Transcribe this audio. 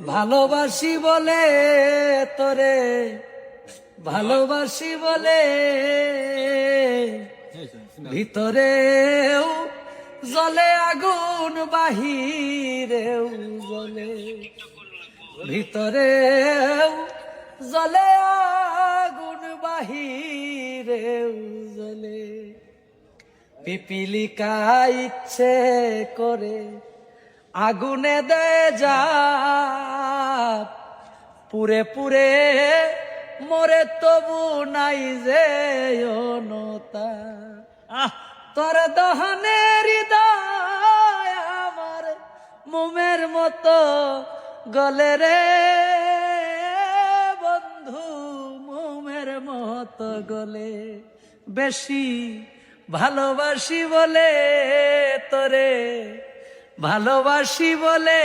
ভালোবাসি বলে তোরে, ভালোবাসি বলে ভিতরেও জ্বলে আগুন, বাহিরেও জ্বলে, ভিতরেও জ্বলে আগুন, বাহিরেও জ্বলে। পিপিলিকা ইচ্ছে করে আগুনে দে যা, পুরে পুরে মরে তবু নাই যে অনতা। তোর দহনের হৃদয় আমার মোমের মতো গলে রে বন্ধু, মোমের মতো গলে। বেশি ভালোবাসি বলে তোরে, ভালোবাসি বলে